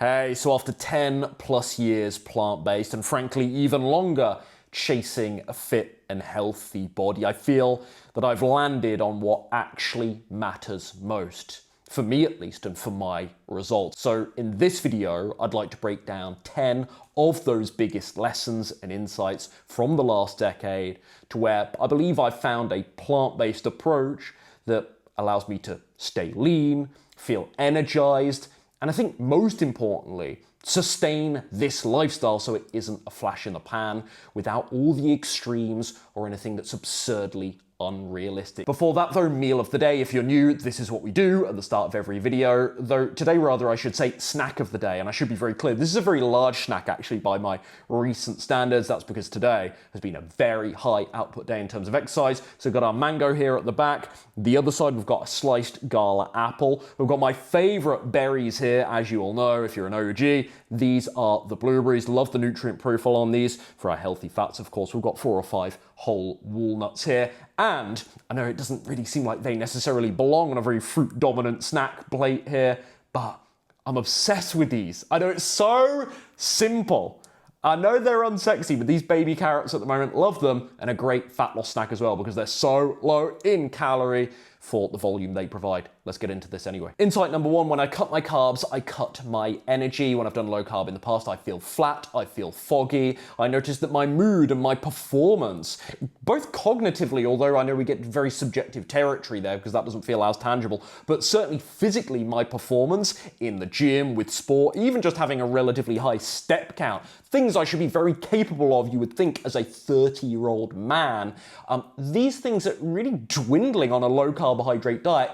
Hey, so after 10 plus years plant-based and frankly even longer chasing a fit and healthy body, I feel that I've landed on what actually matters most. For me at least, and for my results. So in this video, I'd like to break down 10 of those biggest lessons and insights from the last decade to where I believe I've found a plant-based approach that allows me to stay lean, feel energized, and I think most importantly, sustain this lifestyle so it isn't a flash in the pan without all the extremes or anything that's absurdly unrealistic. Before that though, meal of the day. If you're new, this is what we do at the start of every video. Though today rather I should say snack of the day, and I should be very clear, this is a very large snack actually by my recent standards. That's because today has been a very high output day in terms of exercise. So we've got our mango here at the back. The other side we've got a sliced gala apple. We've got my favorite berries here, as you all know if you're an OG. These are the blueberries. Love the nutrient profile on these. For our healthy fats, of course, we've got 4 or 5 whole walnuts here. And I know it doesn't really seem like they necessarily belong on a very fruit-dominant snack plate here, but I'm obsessed with these. I know it's so simple. I know they're unsexy, but these baby carrots at the moment, love them, and a great fat loss snack as well because they're so low in calorie for the volume they provide. Let's get into this anyway. Insight number 1, when I cut my carbs, I cut my energy. When I've done low carb in the past, I feel flat, I feel foggy. I notice that my mood and my performance, both cognitively, although I know we get very subjective territory there because that doesn't feel as tangible, but certainly physically my performance in the gym, with sport, even just having a relatively high step count, things I should be very capable of, you would think, as a 30-year-old man. These things are really dwindling on a low carbohydrate diet.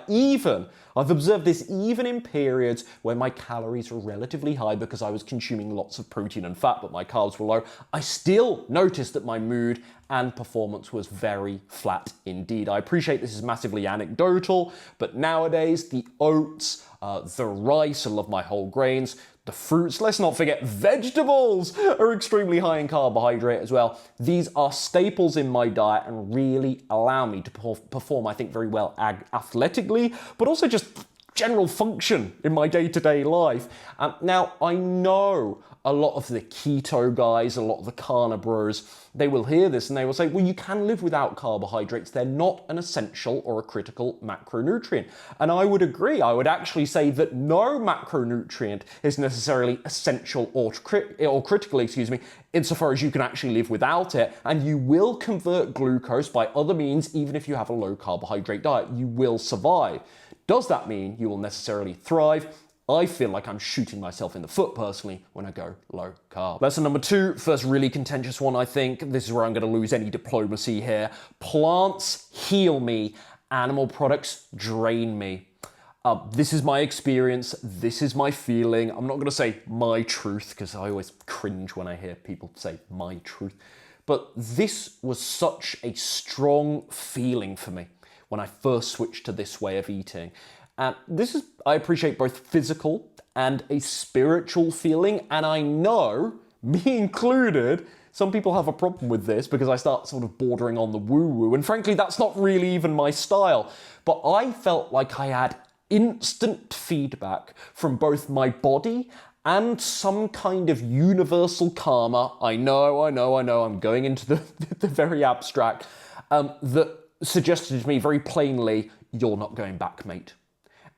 I've observed this even in periods where my calories are relatively high because I was consuming lots of protein and fat, but my carbs were low. I still noticed that my mood and performance was very flat indeed. I appreciate this is massively anecdotal, but nowadays the oats, the rice, I love my whole grains, the fruits, let's not forget vegetables are extremely high in carbohydrate as well. These are staples in my diet and really allow me to perform, I think, very well athletically, but also just general function in my day-to-day life. Now, I know a lot of the keto guys, a lot of the carnivores, they will hear this and they will say, well, you can live without carbohydrates. They're not an essential or a critical macronutrient. And I would agree. I would actually say that no macronutrient is necessarily essential or critical, insofar as you can actually live without it. And you will convert glucose by other means, even if you have a low carbohydrate diet. You will survive. Does that mean you will necessarily thrive? I feel like I'm shooting myself in the foot personally when I go low carb. Lesson number 2, first really contentious one, I think. This is where I'm going to lose any diplomacy here. Plants heal me, animal products drain me. This is my experience, this is my feeling. I'm not going to say my truth because I always cringe when I hear people say my truth. But this was such a strong feeling for me when I first switched to this way of eating. This is, I appreciate, both physical and a spiritual feeling, and I know, me included, some people have a problem with this because I start sort of bordering on the woo-woo, and frankly, that's not really even my style. But I felt like I had instant feedback from both my body and some kind of universal karma. I know, I'm going into the very abstract, that suggested to me very plainly, you're not going back, mate.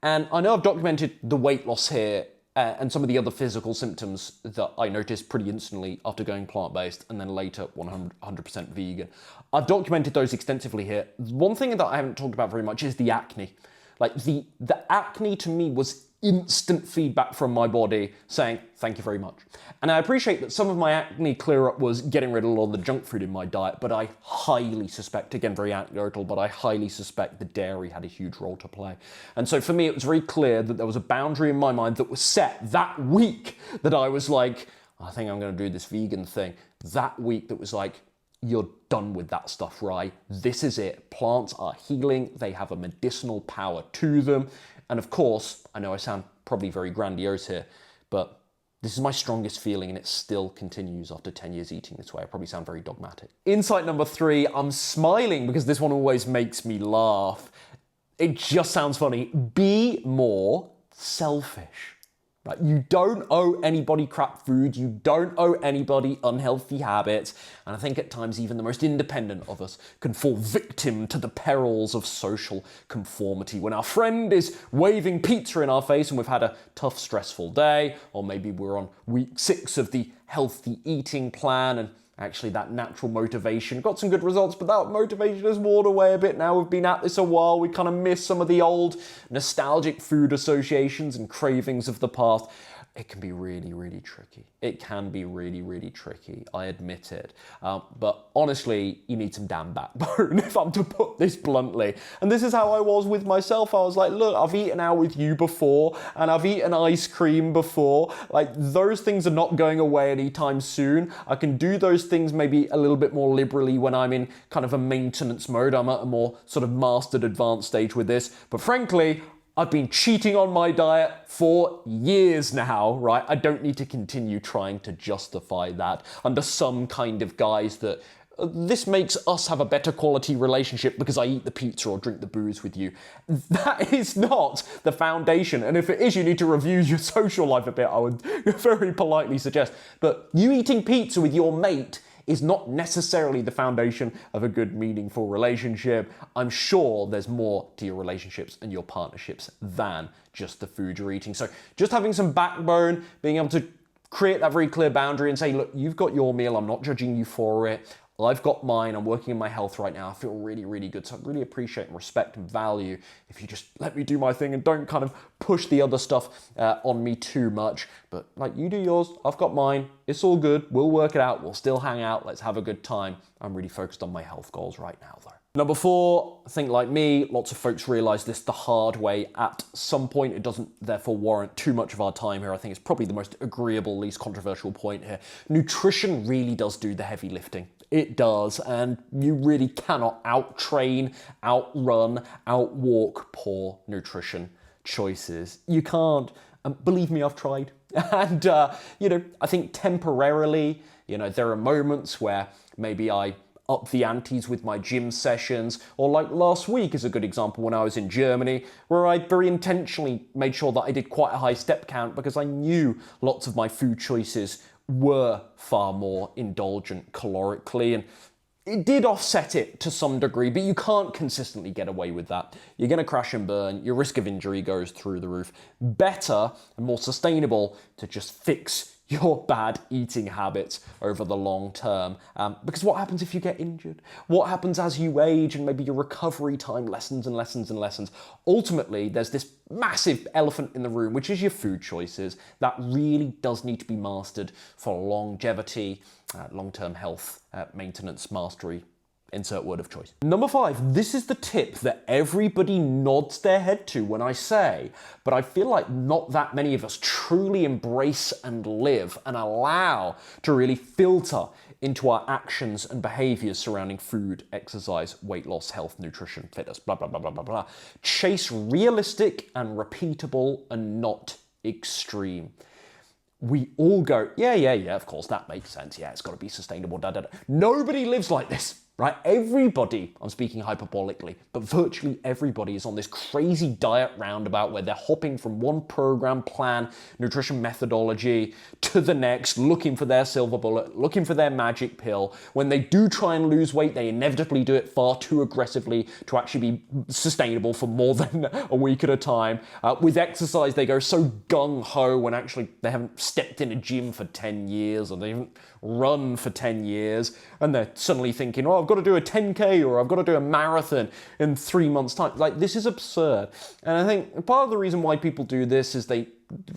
And I know I've documented the weight loss here and some of the other physical symptoms that I noticed pretty instantly after going plant-based and then later 100% vegan. I've documented those extensively here. One thing that I haven't talked about very much is the acne. Like the acne to me was instant feedback from my body saying, thank you very much. And I appreciate that some of my acne clear-up was getting rid of a lot of the junk food in my diet, but I highly suspect, again, very anecdotal, but I highly suspect the dairy had a huge role to play. And so for me, it was very clear that there was a boundary in my mind that was set that week that I was like, I think I'm going to do this vegan thing. That week that was like, you're done with that stuff, right? This is it. Plants are healing. They have a medicinal power to them. And of course, I know I sound probably very grandiose here, but this is my strongest feeling and it still continues after 10 years eating this way. I probably sound very dogmatic. Insight number 3, I'm smiling because this one always makes me laugh. It just sounds funny. Be more selfish. Right? You don't owe anybody crap food. You don't owe anybody unhealthy habits. And I think at times even the most independent of us can fall victim to the perils of social conformity. When our friend is waving pizza in our face and we've had a tough, stressful day, or maybe we're on week 6 of the healthy eating plan and actually that natural motivation got some good results, but that motivation has worn away a bit now. We've been at this a while. We kind of miss some of the old nostalgic food associations and cravings of the past. It can be really, really tricky. It can be really, really tricky. I admit it. But honestly, you need some damn backbone, if I'm to put this bluntly. And this is how I was with myself. I was like, look, I've eaten out with you before, and I've eaten ice cream before. Like, those things are not going away anytime soon. I can do those things maybe a little bit more liberally when I'm in kind of a maintenance mode. I'm at a more sort of mastered, advanced stage with this. But frankly, I've been cheating on my diet for years now, right? I don't need to continue trying to justify that under some kind of guise that this makes us have a better quality relationship because I eat the pizza or drink the booze with you. That is not the foundation. And if it is, you need to review your social life a bit, I would very politely suggest. But you eating pizza with your mate is not necessarily the foundation of a good, meaningful relationship. I'm sure there's more to your relationships and your partnerships than just the food you're eating. So just having some backbone, being able to create that very clear boundary and say, look, you've got your meal, I'm not judging you for it. I've got mine, I'm working on my health right now, I feel really, really good. So I really appreciate and respect and value if you just let me do my thing and don't kind of push the other stuff on me too much. But like, you do yours, I've got mine, it's all good, we'll work it out, we'll still hang out, let's have a good time. I'm really focused on my health goals right now though. Number 4, I think like me, lots of folks realize this the hard way at some point. It doesn't therefore warrant too much of our time here. I think it's probably the most agreeable, least controversial point here. Nutrition really does do the heavy lifting. It does, and you really cannot out-train, outrun, outwalk poor nutrition choices. You can't. Believe me, I've tried. And, I think temporarily, there are moments where maybe I up the antes with my gym sessions, or like last week is a good example when I was in Germany, where I very intentionally made sure that I did quite a high step count because I knew lots of my food choices were far more indulgent calorically, and it did offset it to some degree, but you can't consistently get away with that. You're going to crash and burn, your risk of injury goes through the roof. Better and more sustainable to just fix your bad eating habits over the long term. Because what happens if you get injured? What happens as you age and maybe your recovery time lessens and lessens and lessens? Ultimately, there's this massive elephant in the room, which is your food choices. That really does need to be mastered for longevity, long-term health, maintenance, mastery. Insert word of choice. Number 5, this is the tip that everybody nods their head to when I say, but I feel like not that many of us truly embrace and live and allow to really filter into our actions and behaviors surrounding food, exercise, weight loss, health, nutrition, fitness, blah, blah, blah, blah, blah, blah. Chase realistic and repeatable and not extreme. We all go, yeah, of course, that makes sense. Yeah, it's got to be sustainable, da, da, da. Nobody lives like this. Right? Everybody, I'm speaking hyperbolically, but virtually everybody is on this crazy diet roundabout where they're hopping from one program, plan, nutrition methodology to the next, looking for their silver bullet, looking for their magic pill. When they do try and lose weight, they inevitably do it far too aggressively to actually be sustainable for more than a week at a time. With exercise, they go so gung-ho when actually they haven't stepped in a gym for 10 years or they haven't run for 10 years, and they're suddenly thinking, oh, I've got to do a 10K or I've got to do a marathon in 3 months' time. Like, this is absurd. And I think part of the reason why people do this is they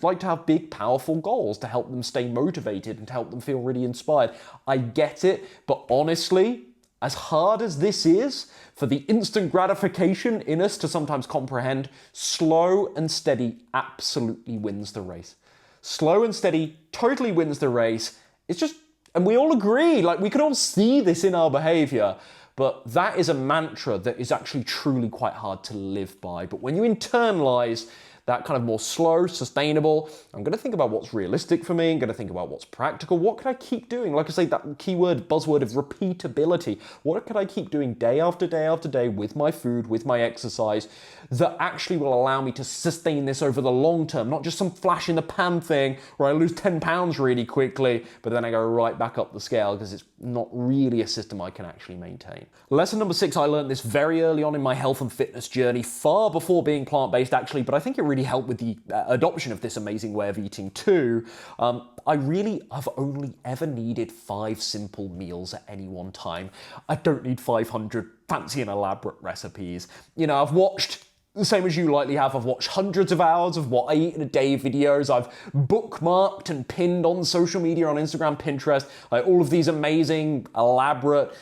like to have big, powerful goals to help them stay motivated and to help them feel really inspired. I get it, but honestly, as hard as this is for the instant gratification in us to sometimes comprehend, slow and steady absolutely wins the race. Slow and steady totally wins the race. It's just, and we all agree, like we can all see this in our behavior, but that is a mantra that is actually truly quite hard to live by. But when you internalize that kind of more slow, sustainable. I'm going to think about what's realistic for me. I'm going to think about what's practical. What could I keep doing? Like I say, that keyword, buzzword of repeatability. What could I keep doing day after day after day with my food, with my exercise, that actually will allow me to sustain this over the long term, not just some flash in the pan thing where I lose 10 pounds really quickly, but then I go right back up the scale because it's not really a system I can actually maintain. Lesson number 6, I learned this very early on in my health and fitness journey, far before being plant-based actually, but I think it really helped with the adoption of this amazing way of eating too. I really have only ever needed 5 simple meals at any one time. I don't need 500 fancy and elaborate recipes. You know, I've watched, the same as you likely have, I've watched hundreds of hours of what I eat in a day videos. I've bookmarked and pinned on social media, on Instagram, Pinterest, like all of these amazing, elaborate,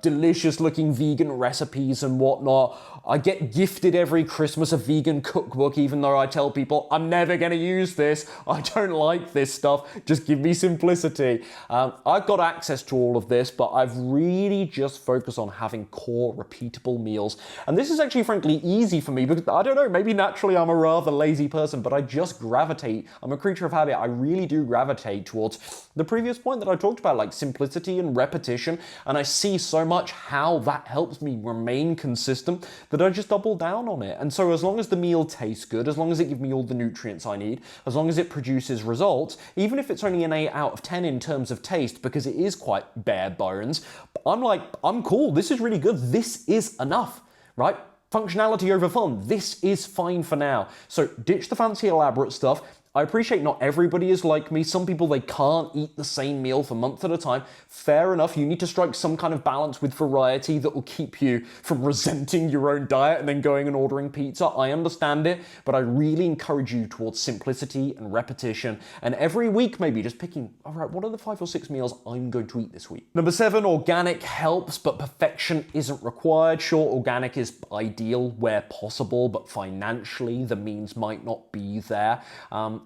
delicious looking vegan recipes and whatnot. I get gifted every Christmas a vegan cookbook, even though I tell people I'm never going to use this. I don't like this stuff. Just give me simplicity. I've got access to all of this, but I've really just focused on having core repeatable meals. And this is actually frankly easy for me because I don't know, maybe naturally I'm a rather lazy person, but I just gravitate. I'm a creature of habit. I really do gravitate towards the previous point that I talked about, like simplicity and repetition. And I see so much how that helps me remain consistent that I just double down on it. And so as long as the meal tastes good, as long as it gives me all the nutrients I need, as long as it produces results, even if it's only an 8 out of 10 in terms of taste, because it is quite bare bones, I'm like, I'm cool. This is really good. This is enough, right? Functionality over fun. This is fine for now. So ditch the fancy elaborate stuff. I appreciate not everybody is like me. Some people, they can't eat the same meal for months at a time. Fair enough. You need to strike some kind of balance with variety that will keep you from resenting your own diet and then going and ordering pizza. I understand it, but I really encourage you towards simplicity and repetition. And every week, maybe just picking, all right, what are the 5 or 6 meals I'm going to eat this week? Number 7, organic helps, but perfection isn't required. Sure, organic is ideal where possible, but financially, the means might not be there.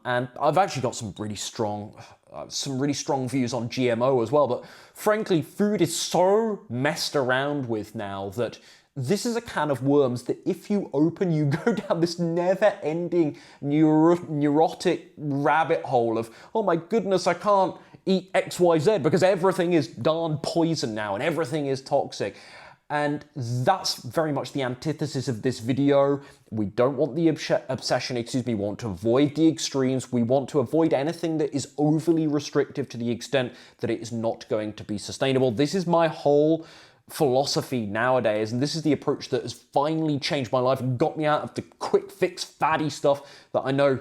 And I've actually got some really strong views on GMO as well. But frankly, food is so messed around with now that this is a can of worms that if you open, you go down this never-ending neurotic rabbit hole of, oh my goodness, I can't eat XYZ because everything is darn poison now and everything is toxic. And that's very much the antithesis of this video. We don't want the obsession, we want to avoid the extremes. We want to avoid anything that is overly restrictive to the extent that it is not going to be sustainable. This is my whole philosophy nowadays, and this is the approach that has finally changed my life and got me out of the quick fix, fatty stuff that I know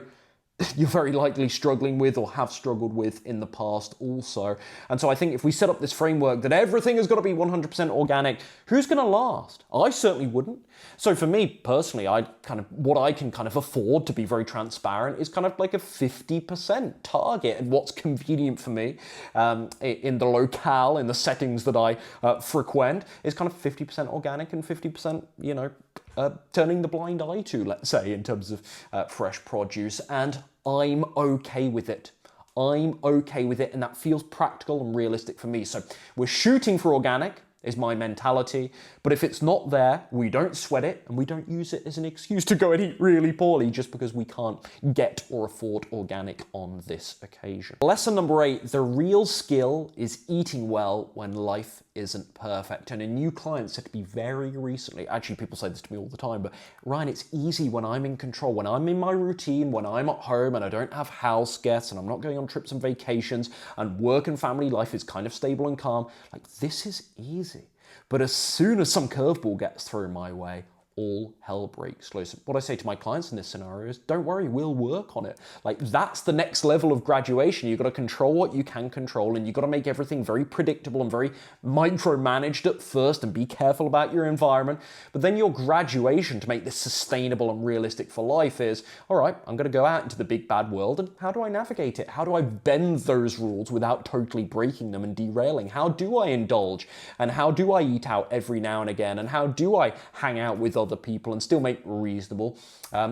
you're very likely struggling with or have struggled with in the past also. And so I think if we set up this framework that everything has got to be 100% organic, who's going to last? I certainly wouldn't. So for me personally, what I can kind of afford, to be very transparent, is kind of like a 50% target. And what's convenient for me in the locale, in the settings that I frequent, is kind of 50% organic and 50%, turning the blind eye to, let's say, in terms of fresh produce. And I'm okay with it. I'm okay with it, and that feels practical and realistic for me. So we're shooting for organic, is my mentality. But if it's not there, we don't sweat it and we don't use it as an excuse to go and eat really poorly just because we can't get or afford organic on this occasion. Lesson number 8, the real skill is eating well when life isn't perfect. And a new client said to me very recently, actually people say this to me all the time, but Ryan, it's easy when I'm in control, when I'm in my routine, when I'm at home and I don't have house guests and I'm not going on trips and vacations and work and family life is kind of stable and calm. Like, this is easy. But as soon as some curveball gets thrown my way, all hell breaks loose. What I say to my clients in this scenario is, don't worry, we'll work on it. Like, that's the next level of graduation. You've got to control what you can control, and you've got to make everything very predictable and very micromanaged at first and be careful about your environment. But then your graduation to make this sustainable and realistic for life is, all right, I'm going to go out into the big bad world, and how do I navigate it? How do I bend those rules without totally breaking them and derailing? How do I indulge? And how do I eat out every now and again? And how do I hang out with other people and still make reasonable,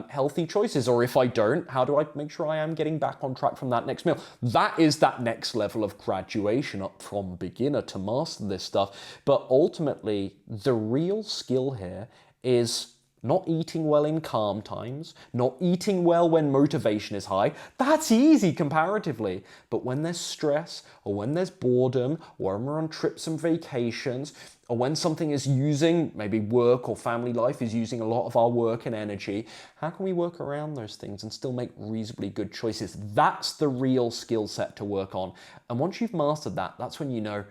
healthy choices? Or if I don't, how do I make sure I am getting back on track from that next meal? That is that next level of graduation up from beginner to master this stuff. But ultimately, the real skill here is not eating well in calm times, not eating well when motivation is high, that's easy comparatively. But when there's stress, or when there's boredom, or when we're on trips and vacations, or when something is using, maybe work or family life is using a lot of our work and energy, how can we work around those things and still make reasonably good choices? That's the real skill set to work on. And once you've mastered that, that's when you know,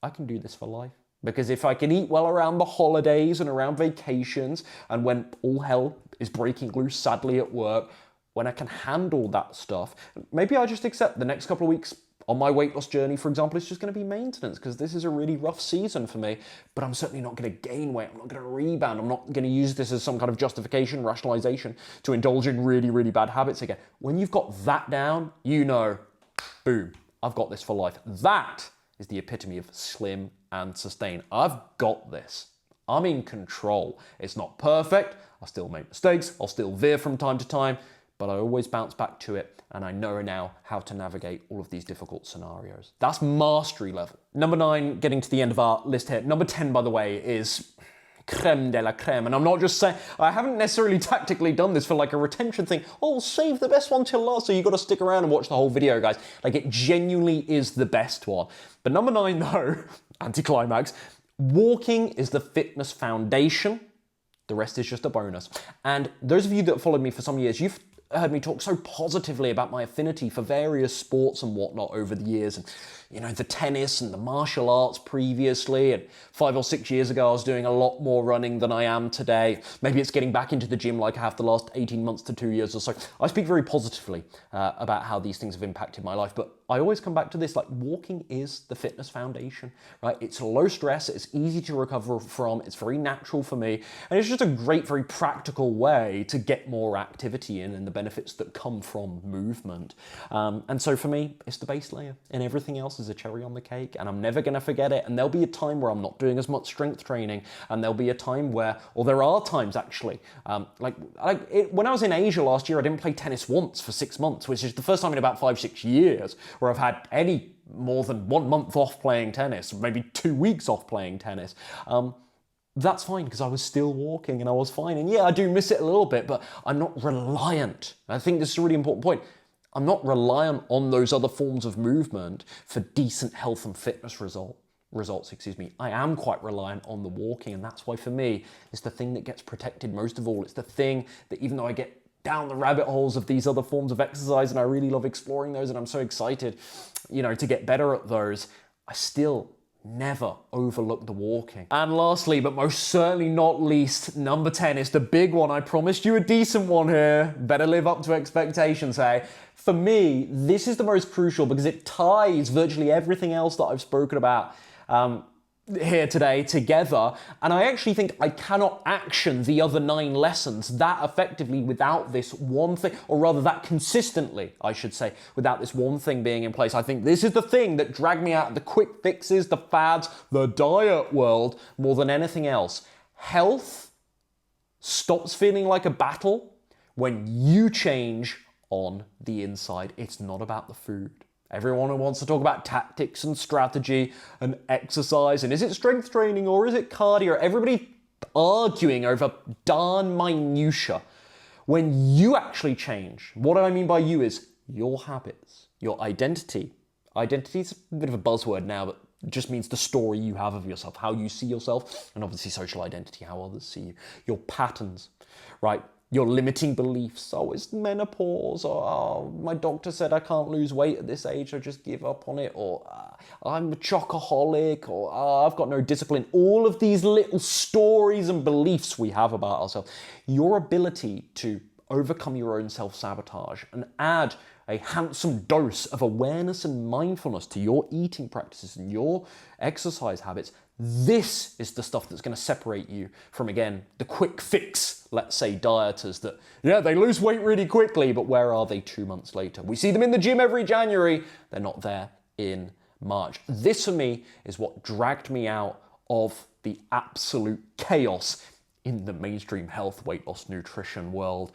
I can do this for life. Because if I can eat well around the holidays and around vacations, and when all hell is breaking loose, sadly, at work, when I can handle that stuff, maybe I just accept the next couple of weeks on my weight loss journey, for example, it's just going to be maintenance, because this is a really rough season for me, but I'm certainly not going to gain weight, I'm not going to rebound, I'm not going to use this as some kind of justification, rationalization to indulge in really, really bad habits again. When you've got that down, you know, boom, I've got this for life. That is the epitome of slim and sustain. I've got this. I'm in control. It's not perfect. I still make mistakes. I'll still veer from time to time, but I always bounce back to it, and I know now how to navigate all of these difficult scenarios. That's mastery level. Number 9, getting to the end of our list here. Number 10, by the way, is creme de la creme. And I'm not just saying, I haven't necessarily tactically done this for like a retention thing. Oh, save the best one till last, so you've got to stick around and watch the whole video, guys. Like, it genuinely is the best one. But number 9, though, anticlimax, walking is the fitness foundation. The rest is just a bonus. And those of you that have followed me for some years, you've heard me talk so positively about my affinity for various sports and whatnot over the years. And, you know, the tennis and the martial arts previously. And 5 or 6 years ago, I was doing a lot more running than I am today. Maybe it's getting back into the gym like I have the last 18 months to 2 years or so. I speak very positively about how these things have impacted my life. But I always come back to this, like, walking is the fitness foundation, right? It's low stress, it's easy to recover from, it's very natural for me, and it's just a great, very practical way to get more activity in and the benefits that come from movement. And so for me, it's the base layer, and everything else is a cherry on the cake, and I'm never gonna forget it. And there'll be a time where I'm not doing as much strength training, and there'll be a time where, or there are times actually, when I was in Asia last year, I didn't play tennis once for 6 months, which is the first time in about 5-6 years where I've had any more than 1 month off playing tennis, maybe 2 weeks off playing tennis. That's fine, because I was still walking and I was fine. And yeah, I do miss it a little bit, but I'm not reliant. I think this is a really important point. I'm not reliant on those other forms of movement for decent health and fitness results. I am quite reliant on the walking, and that's why for me, it's the thing that gets protected most of all. It's the thing that, even though I get down the rabbit holes of these other forms of exercise, and I really love exploring those, and I'm so excited, you know, to get better at those, I still never overlook the walking. And lastly, but most certainly not least, number 10 is the big one. I promised you a decent one here. Better live up to expectations, hey? For me, this is the most crucial because it ties virtually everything else that I've spoken about here today together, and I actually think I cannot action the other 9 lessons that effectively without this one thing, or rather that consistently, I should say, without this one thing being in place. I think this is the thing that dragged me out of the quick fixes, the fads, the diet world more than anything else. Health stops feeling like a battle when you change on the inside. It's not about the food. Everyone who wants to talk about tactics and strategy and exercise, and is it strength training or is it cardio? Everybody arguing over darn minutia. When you actually change, what I mean by you is your habits, your identity. Identity is a bit of a buzzword now, but it just means the story you have of yourself, how you see yourself, and obviously social identity, how others see you. Your patterns, right? Your limiting beliefs. Oh, it's menopause, or oh, my doctor said I can't lose weight at this age, so just give up on it, or I'm a chocoholic, or I've got no discipline. All of these little stories and beliefs we have about ourselves. Your ability to overcome your own self-sabotage and add a handsome dose of awareness and mindfulness to your eating practices and your exercise habits. This is the stuff that's going to separate you from, again, the quick fix, let's say, dieters that, yeah, they lose weight really quickly, but where are they 2 months later? We see them in the gym every January. They're not there in March. This, for me, is what dragged me out of the absolute chaos in the mainstream health, weight loss, nutrition world.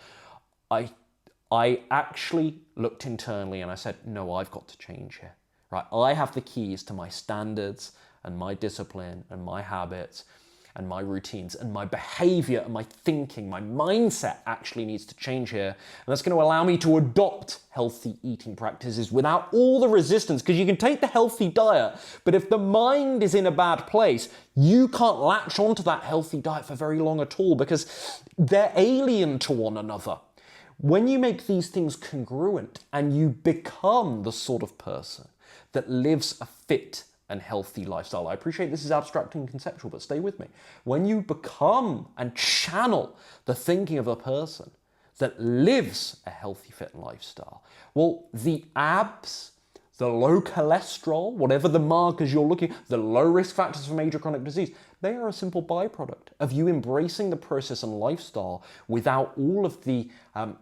I actually looked internally and I said, no, I've got to change here, right? I have the keys to my standards and my discipline and my habits. and my routines and my behavior and my thinking, my mindset actually needs to change here. And that's going to allow me to adopt healthy eating practices without all the resistance, because you can take the healthy diet, but if the mind is in a bad place, you can't latch onto that healthy diet for very long at all because they're alien to one another. When you make these things congruent and you become the sort of person that lives a fit and healthy lifestyle. I appreciate this is abstract and conceptual, but stay with me. When you become and channel the thinking of a person that lives a healthy, fit lifestyle, well, the abs, the low cholesterol, whatever the markers you're looking, the low risk factors for major chronic disease, they are a simple byproduct of you embracing the process and lifestyle without all of the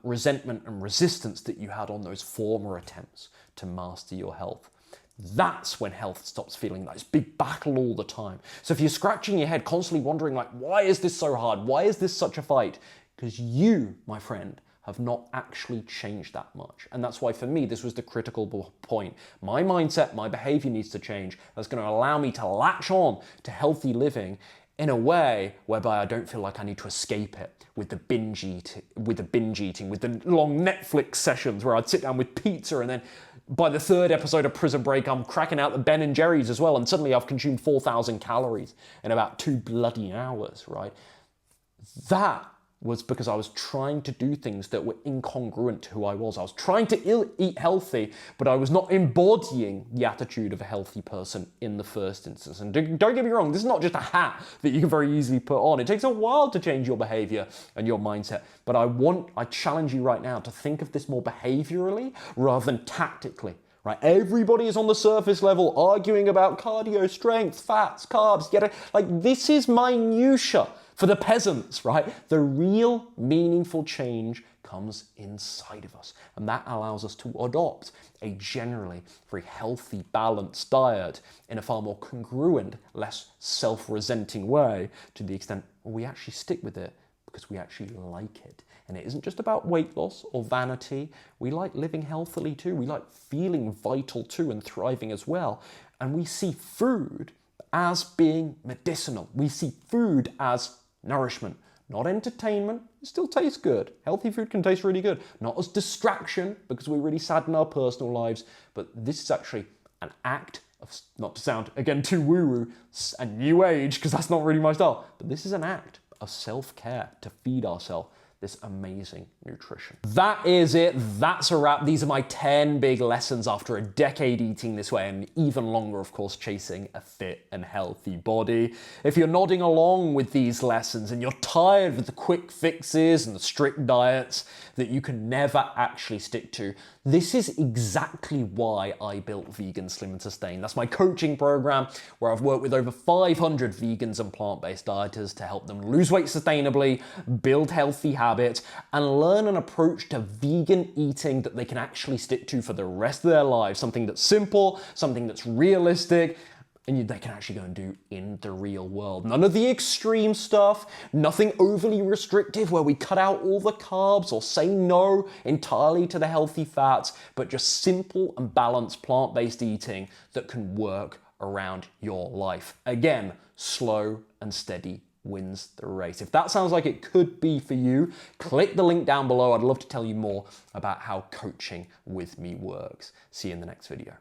resentment and resistance that you had on those former attempts to master your health. That's when health stops feeling like this big battle all the time. So if you're scratching your head, constantly wondering like, why is this so hard? Why is this such a fight? Because you, my friend, have not actually changed that much. And that's why for me, this was the critical point. My mindset, my behavior needs to change. That's going to allow me to latch on to healthy living in a way whereby I don't feel like I need to escape it with the binge eating, with the long Netflix sessions where I'd sit down with pizza and then by the third episode of Prison Break, I'm cracking out the Ben and Jerry's as well, and suddenly I've consumed 4,000 calories in about 2 bloody hours, right? That was because I was trying to do things that were incongruent to who I was. I was trying to eat healthy, but I was not embodying the attitude of a healthy person in the first instance. And don't get me wrong, this is not just a hat that you can very easily put on. It takes a while to change your behavior and your mindset. But I challenge you right now to think of this more behaviorally rather than tactically. Right? Everybody is on the surface level arguing about cardio, strength, fats, carbs, like this is minutia for the peasants, right? The real meaningful change comes inside of us. And that allows us to adopt a generally very healthy, balanced diet in a far more congruent, less self-resenting way, to the extent we actually stick with it because we actually like it. And it isn't just about weight loss or vanity. We like living healthily too. We like feeling vital too and thriving as well. And we see food as being medicinal. We see food as nourishment, not entertainment. It still tastes good. Healthy food can taste really good. Not as distraction because we're really sad in our personal lives, but this is actually an act of, not to sound again too woo-woo and new age, because that's not really my style, but this is an act of self-care to feed ourselves this amazing nutrition. That is it. That's a wrap. These are my 10 big lessons after a decade eating this way and even longer, of course, chasing a fit and healthy body. If you're nodding along with these lessons and you're tired of the quick fixes and the strict diets that you can never actually stick to, this is exactly why I built Vegan, Slim and Sustain. That's my coaching program where I've worked with over 500 vegans and plant-based dieters to help them lose weight sustainably, build healthy habits, and learn an approach to vegan eating that they can actually stick to for the rest of their lives. Something that's simple, something that's realistic, and they can actually go and do in the real world. None of the extreme stuff, nothing overly restrictive where we cut out all the carbs or say no entirely to the healthy fats, but just simple and balanced plant-based eating that can work around your life. Again, slow and steady wins the race. If that sounds like it could be for you, click the link down below. I'd love to tell you more about how coaching with me works. See you in the next video.